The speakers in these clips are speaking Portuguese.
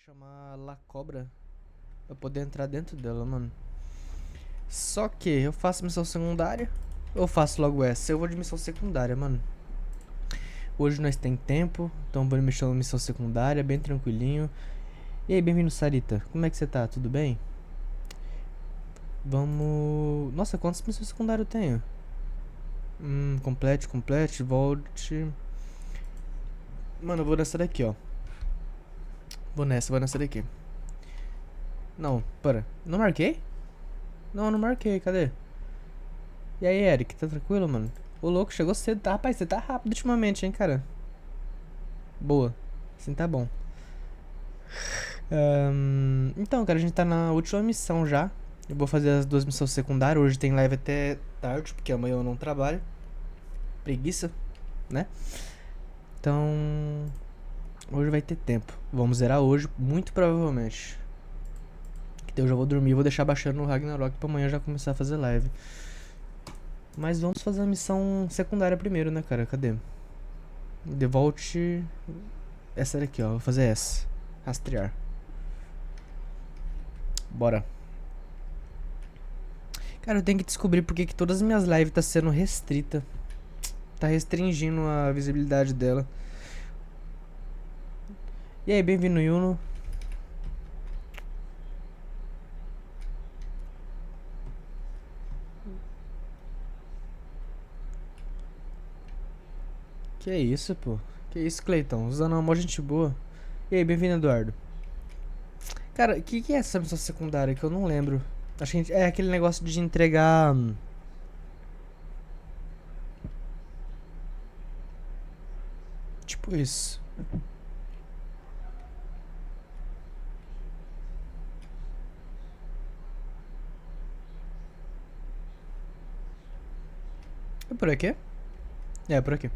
chamar La Cobra pra poder entrar dentro dela, mano. Só que eu faço missão secundária ou faço logo essa? Eu vou de missão secundária, mano. Hoje nós tem tempo, então vou mexer na missão secundária, bem tranquilinho. E aí, bem-vindo, Sarita. Como é que você tá? Tudo bem? Vamos... Nossa, quantas missões secundárias eu tenho? Complete, volte. Mano, eu vou nessa daqui, ó. Vou nessa daqui. Não, para. Não marquei? Não marquei, cadê? E aí, Eric, tá tranquilo, mano? O louco chegou cedo, tá? Rapaz, você tá rápido ultimamente, hein, cara? Boa. Assim tá bom. Então, cara, a gente tá na última missão já. Eu vou fazer as duas missões secundárias. Hoje tem live até tarde, porque amanhã eu não trabalho. Preguiça, né? Então, hoje vai ter tempo. Vamos zerar hoje, muito provavelmente. Então eu já vou dormir, vou deixar baixando no Ragnarok pra amanhã já começar a fazer live. Mas vamos fazer a missão secundária primeiro, né, cara? Cadê? Devolte. Essa daqui, ó. Vou fazer essa. Rastrear. Bora. Cara, eu tenho que descobrir porque que todas as minhas lives tá sendo restrita. Tá restringindo a visibilidade dela. E aí, bem-vindo, Yuno. Que isso, pô? Que isso, Cleiton? Usando uma mó gente boa. E aí, bem-vindo, Eduardo. Cara, o que é essa missão secundária que eu não lembro? Acho que é aquele negócio de entregar. Tipo isso. É por aqui? É, por aqui.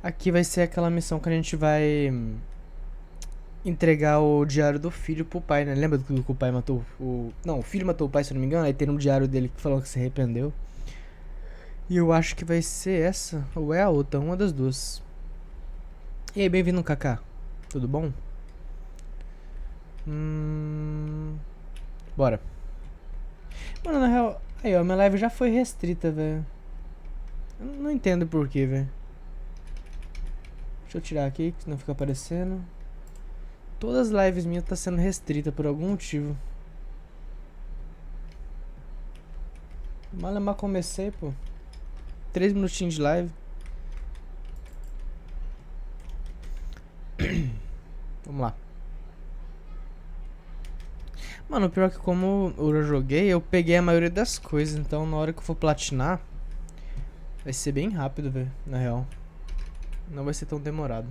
Aqui vai ser aquela missão que a gente vai entregar o diário do filho pro pai, né? Lembra do que o pai matou o... Não, o filho matou o pai, se eu não me engano. Aí tem um diário dele que falou que se arrependeu. E eu acho que vai ser essa, ou é a outra, uma das duas. E aí, bem-vindo, Kaká. Tudo bom? Bora. Mano, na real... Aí, ó, minha live já foi restrita, velho. Eu não entendo por quê, velho. Deixa eu tirar aqui, que não fica aparecendo. Todas as lives minhas tá sendo restrita por algum motivo. Mal comecei, pô. 3 minutinhos de live. Vamos lá. Mano, pior que como eu já joguei, eu peguei a maioria das coisas. Então na hora que eu for platinar, vai ser bem rápido, velho, na real. Não vai ser tão demorado.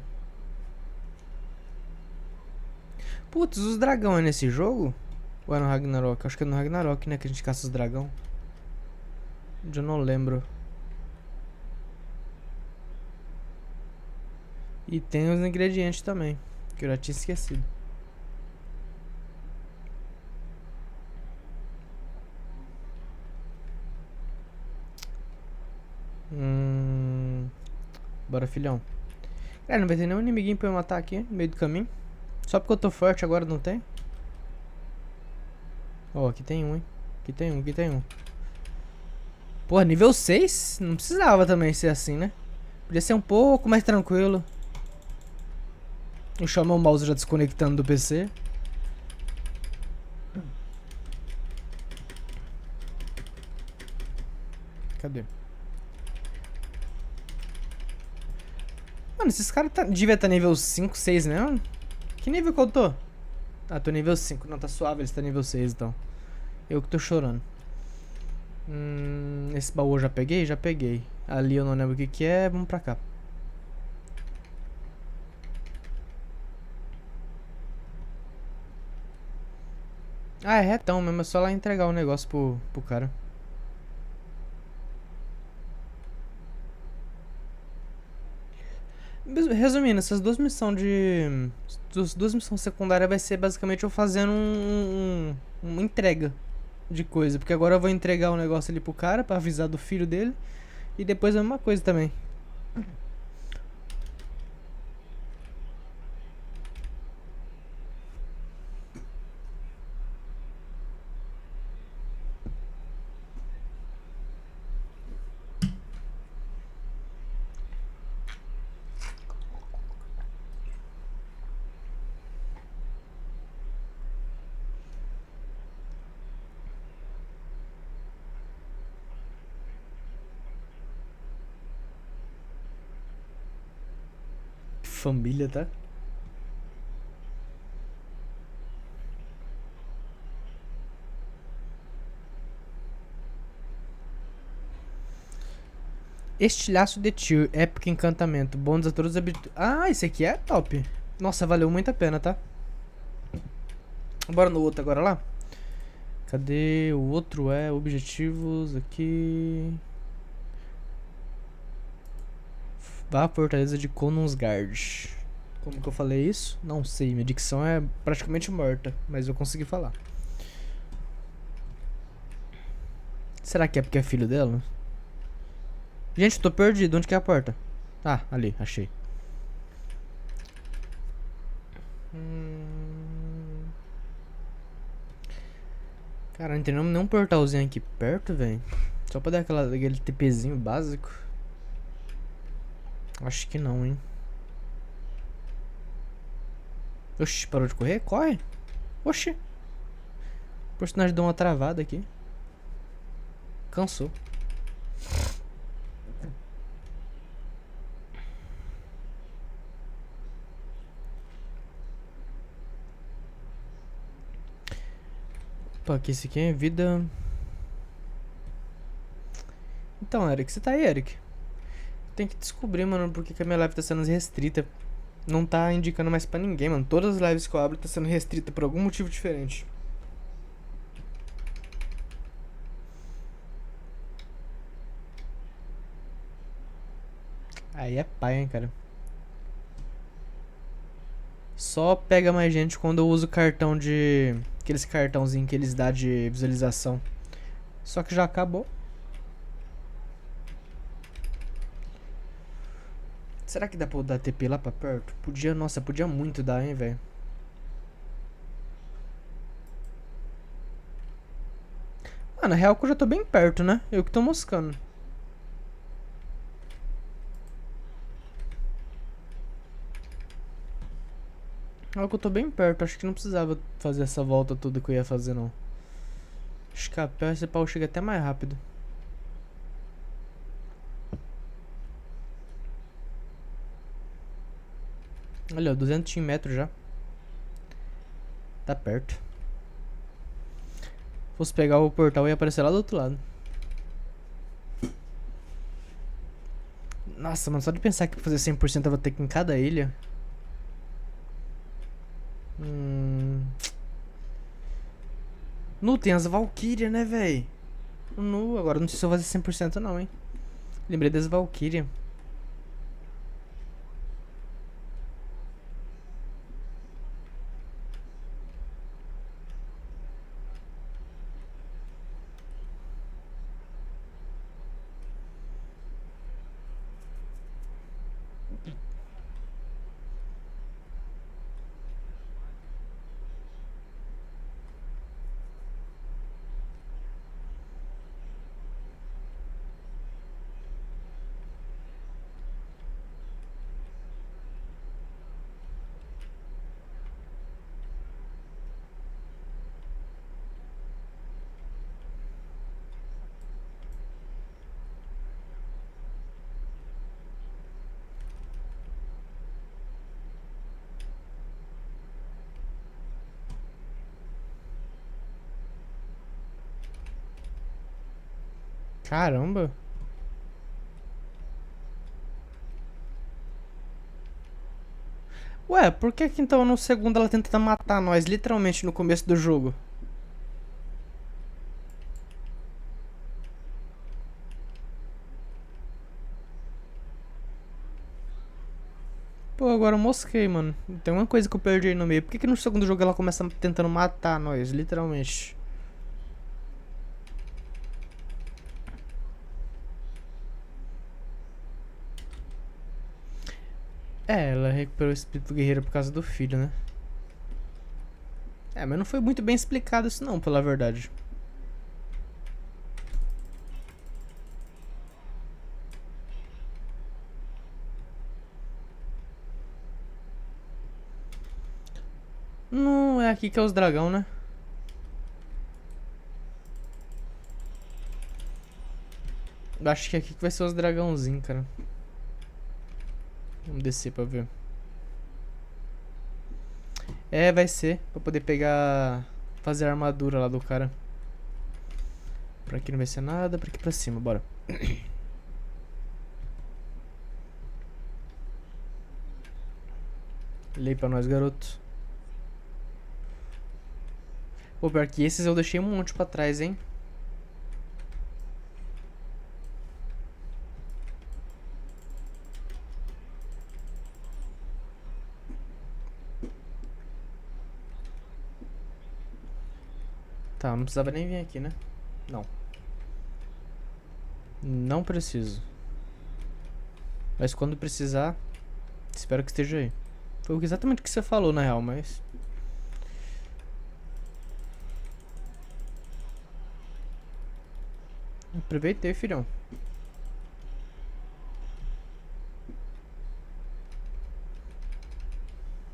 Putz, os dragão é nesse jogo? Ou é no Ragnarok? Acho que é no Ragnarok, né, que a gente caça os dragão. Eu não lembro. E tem os ingredientes também, que eu já tinha esquecido. Bora, filhão. Cara, não vai ter nenhum inimiguinho pra eu matar aqui, no meio do caminho. Só porque eu tô forte agora não tem? Ó, aqui tem um, hein. Aqui tem um. Porra, nível 6? Não precisava também ser assim, né? Podia ser um pouco mais tranquilo. Deixa o meu mouse já desconectando do PC. Cadê? Mano, esses caras devia estar nível 5, 6 mesmo? Que nível que eu tô? Ah, tô nível 5. Não, tá suave, eles tá nível 6 então. Eu que tô chorando. Esse baú eu já peguei? Já peguei. Ali eu não lembro o que que é. Vamos pra cá. Ah, é retão mesmo. É só lá entregar o negócio pro cara. Resumindo, essas duas missões de... Duas missões secundárias vai ser basicamente eu fazendo uma entrega de coisa. Porque agora eu vou entregar o negócio ali pro cara pra avisar do filho dele. E depois a mesma coisa também. Família, tá? Estilhaço de Tyr, épico encantamento, bônus a todos os habitantes. Ah, esse aqui é top. Nossa, valeu muito a pena, tá? Bora no outro agora lá. Cadê o outro? É objetivos aqui. Vá à fortaleza de Konunsgard. Como que eu falei isso? Não sei, minha dicção é praticamente morta, mas eu consegui falar. Será que é porque é filho dela? Gente, tô perdido. Onde que é a porta? Ah, ali, achei. Cara, não tem nenhum portalzinho aqui perto, velho. Só pra dar aquele TPzinho básico. Acho que não, hein. Oxi, parou de correr? Corre. Oxi. O personagem deu uma travada aqui. Cansou. Opa, aqui esse aqui é vida. Então, Eric, você tá aí, Eric? Tem que descobrir, mano, porque que a minha live tá sendo restrita. Não tá indicando mais pra ninguém, mano. Todas as lives que eu abro tá sendo restrita por algum motivo diferente. Aí é pai, hein, cara. Só pega mais gente quando eu uso cartão de... Aqueles cartãozinhos que eles dão de visualização. Só que já acabou. Será que dá pra eu dar TP lá pra perto? Podia, nossa, podia muito dar, hein, velho. Ah, na real que eu já tô bem perto, né? Eu que tô moscando. Na real que eu tô bem perto, acho que não precisava fazer essa volta toda que eu ia fazer, não. Escapel, esse pau chega até mais rápido. Olha, 200 metros já. Tá perto. Se fosse pegar o portal, ia aparecer lá do outro lado. Nossa, mano, só de pensar que pra fazer 100% eu vou ter que ir em cada ilha. Nu, tem as Valkyria, né, véi? Nu, agora não sei se eu vou fazer 100% não, hein. Lembrei das Valkyria. Caramba. Ué, por que que então no segundo ela tenta matar nós, literalmente no começo do jogo? Pô, agora eu mosquei, mano. Tem uma coisa que eu perdi aí no meio. Por que que no segundo jogo ela começa tentando matar nós, literalmente? É, ela recuperou o espírito guerreiro por causa do filho, né? É, mas não foi muito bem explicado isso não, pela verdade. Não é aqui que é os dragão, né? Eu acho que é aqui que vai ser os dragãozinhos, cara. Vamos descer pra ver. É, vai ser. Pra poder pegar... Fazer a armadura lá do cara. Pra aqui não vai ser nada. Pra aqui pra cima, bora. Lê pra nós, garoto. Pô, pior que esses eu deixei um monte pra trás, hein? Tá, não precisava nem vir aqui, né? Não. Não preciso. Mas quando precisar, espero que esteja aí. Foi exatamente o que você falou, na real, mas... Aproveitei, filhão.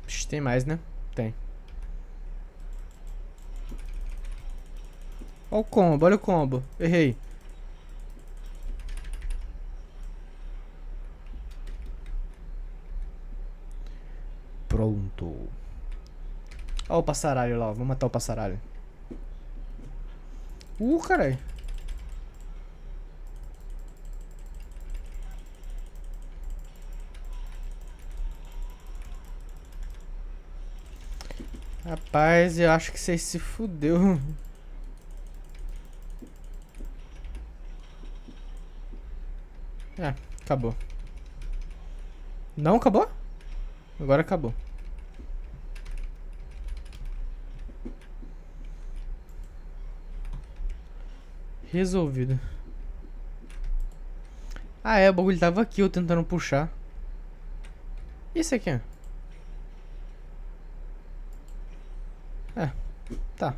Ixi, tem mais, né? Tem. Olha o combo, olha o combo. Errei. Pronto. Olha o passaralho lá, ó. Vamos matar o passaralho. Caralho. Rapaz, eu acho que você se fudeu. É, acabou. Não acabou? Agora acabou. Resolvido. Ah, é, o bagulho tava aqui, eu tentando puxar. Isso aqui, ó. É, tá.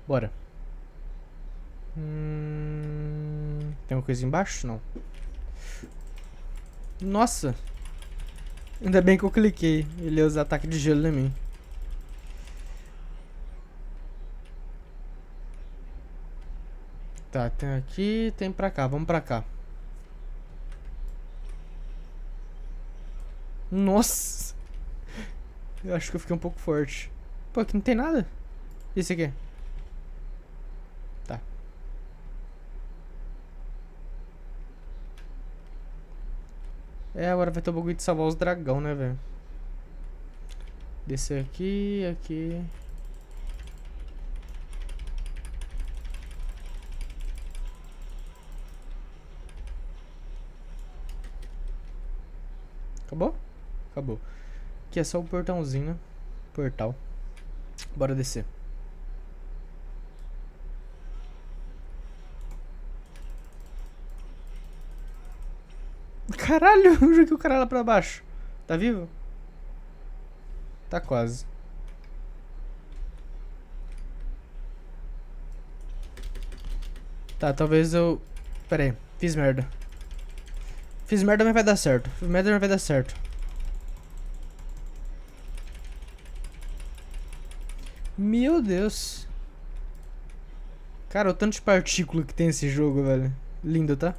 Bora. Tem uma coisa embaixo? Não. Nossa. Ainda bem que eu cliquei. Ele ia usar ataque de gelo em mim. Tá, tem aqui, tem pra cá. Vamos pra cá. Nossa. Eu acho que eu fiquei um pouco forte. Pô, aqui não tem nada. Isso aqui. Tá. É, agora vai ter o bagulho de salvar os dragão, né, velho? Descer aqui, aqui. Acabou? Acabou. Aqui é só o portãozinho, né? Portal. Bora descer. Caralho, eu joguei o cara lá pra baixo. Tá vivo? Tá quase. Tá, talvez eu... Pera aí, fiz merda. Fiz merda, mas vai dar certo. Fiz merda, mas vai dar certo. Meu Deus. Cara, o tanto de partícula que tem esse jogo, velho. Lindo, tá?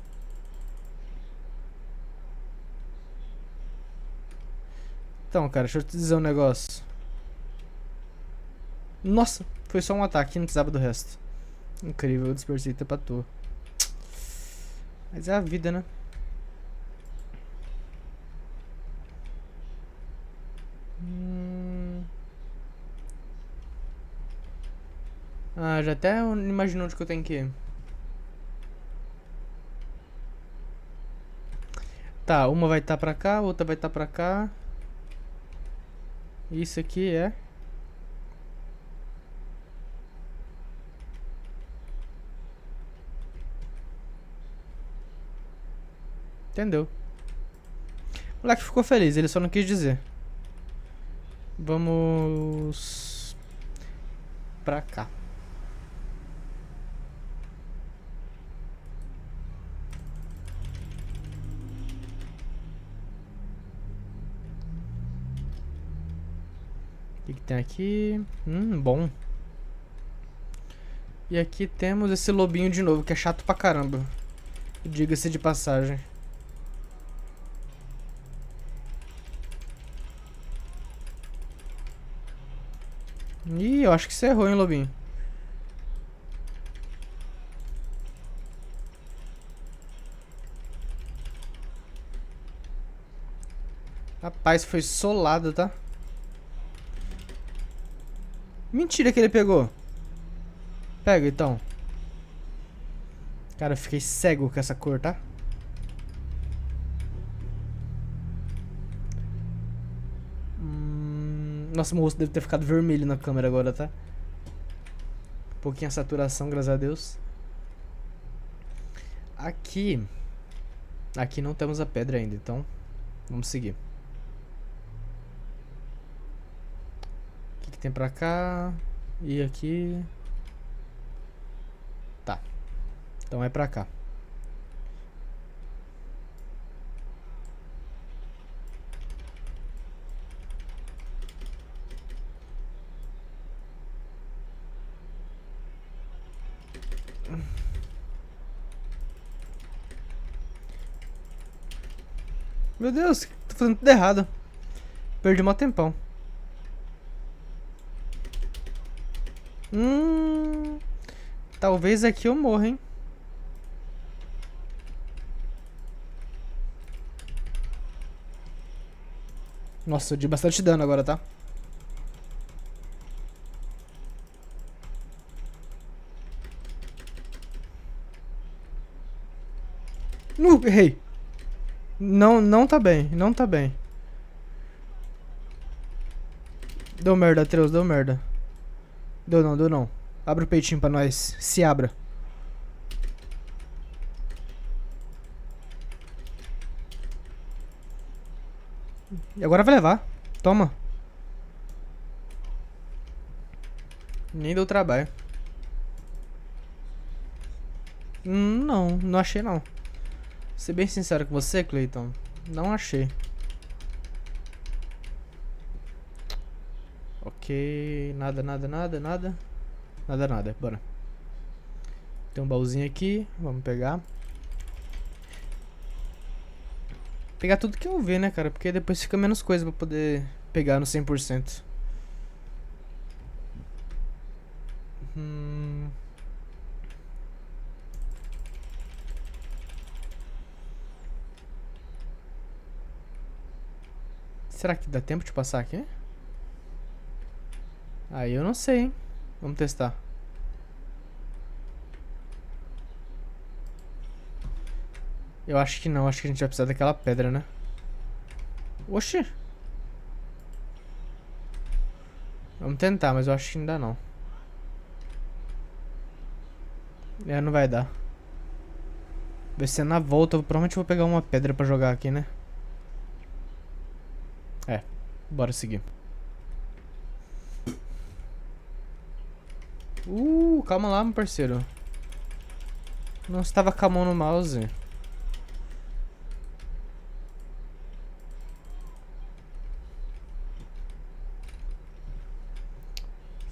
Então, cara, deixa eu te dizer um negócio. Nossa, foi só um ataque, não precisava do resto. Incrível, eu dispersei até pra toa. Mas é a vida, né? Ah, já até imaginou onde que eu tenho que ir. Tá, uma vai estar pra cá, outra vai estar pra cá. Isso aqui é... Entendeu? O moleque ficou feliz, ele só não quis dizer. Vamos pra cá. O que tem aqui? Bom. E aqui temos esse lobinho de novo, que é chato pra caramba. Diga-se de passagem. Ih, eu acho que você errou, hein, lobinho. Rapaz, foi solado, tá? Mentira que ele pegou. Pega, então. Cara, eu fiquei cego com essa cor, tá? Nossa, meu rosto deve ter ficado vermelho na câmera agora, tá? Pouquinha saturação, graças a Deus. Aqui não temos a pedra ainda, então vamos seguir. O que tem pra cá? E aqui... Tá. Então é pra cá. Meu Deus, tô fazendo tudo errado. Perdi mó tempão. Talvez aqui eu morra, hein? Nossa, eu dei bastante dano agora, tá? Errei. Não tá bem, não tá bem. Deu merda, Atreus, deu merda. Deu não. Abre o peitinho pra nós. Se abra. E agora vai levar. Toma. Nem deu trabalho. Não achei não. Ser bem sincero com você, Clayton, não achei. Ok, nada. Nada, bora. Tem um baúzinho aqui, vamos pegar. Pegar tudo que eu ver, né, cara? Porque depois fica menos coisa pra poder pegar no 100%. Será que dá tempo de passar aqui? Aí eu não sei, hein? Vamos testar. Eu acho que não, acho que a gente vai precisar daquela pedra, né? Oxi! Vamos tentar, mas eu acho que ainda não. É, não vai dar. Vai ser na volta, eu provavelmente vou pegar uma pedra pra jogar aqui, né? É, bora seguir. Calma lá, meu parceiro. Não estava com a mão no mouse.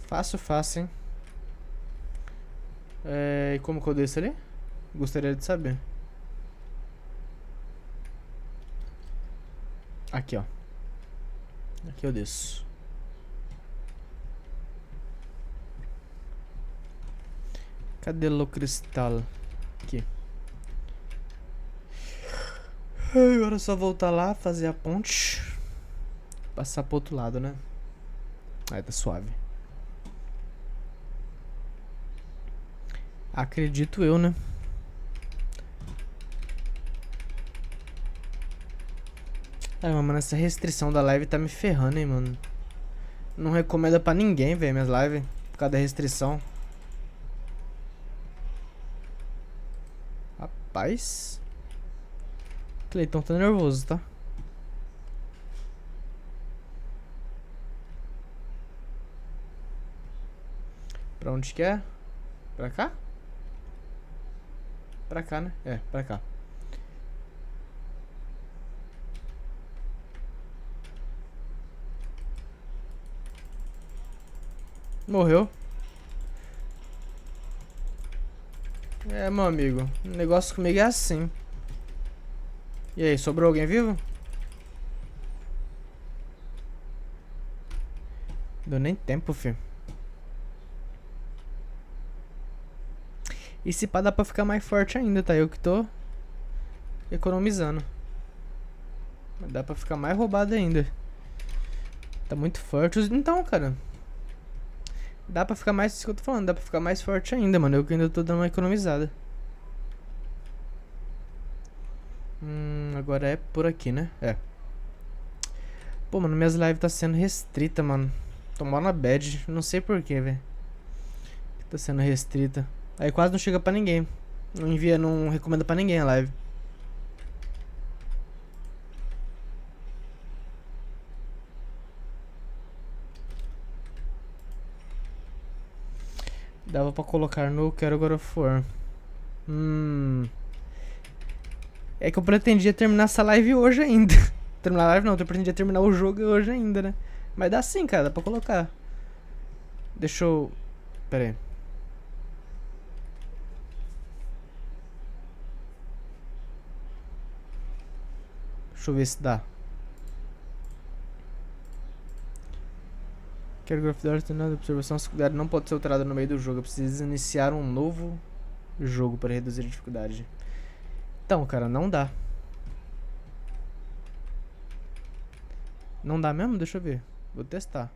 Fácil, hein? E como que eu desço ali? Gostaria de saber. Aqui, ó. Aqui eu desço. Cadê o cristal? Aqui. Agora é só voltar lá, fazer a ponte. Passar pro outro lado, né? Aí tá suave. Acredito eu, né? Ai, mano, essa restrição da live tá me ferrando, hein, mano. Não recomenda pra ninguém, velho, minhas lives. Por causa da restrição. Rapaz. Cleiton tá nervoso, tá? onde que é? Pra cá? Pra cá, né? É, pra cá. Morreu. É, meu amigo. O negócio comigo é assim. E aí, sobrou alguém vivo? Deu nem tempo, filho. E se pá, dá pra ficar mais forte ainda, tá? Eu que tô economizando. Mas dá pra ficar mais roubado ainda. Tá muito forte. Então, cara. Dá pra ficar mais. Isso que eu tô falando. Dá pra ficar mais forte ainda, mano. Eu que ainda tô dando uma economizada. Agora é por aqui, né? É. Pô, mano, minhas lives tá sendo restrita, mano. Tô mal na bad. Não sei porquê, velho. Tá sendo restrita. Aí quase não chega pra ninguém. Não envia, não recomenda pra ninguém a live. Dava pra colocar no Quero God of War. É que eu pretendia terminar essa live hoje ainda. Terminar a live não, eu pretendia terminar o jogo hoje ainda, né? Mas dá sim, cara, dá pra colocar. Deixa eu... Pera aí. Deixa eu ver se dá. Quero grafitar nada observação. Se cuidado, não pode ser alterada no meio do jogo. Eu preciso iniciar um novo jogo para reduzir a dificuldade. Então, cara, não dá. Não dá mesmo? Deixa eu ver. Vou testar.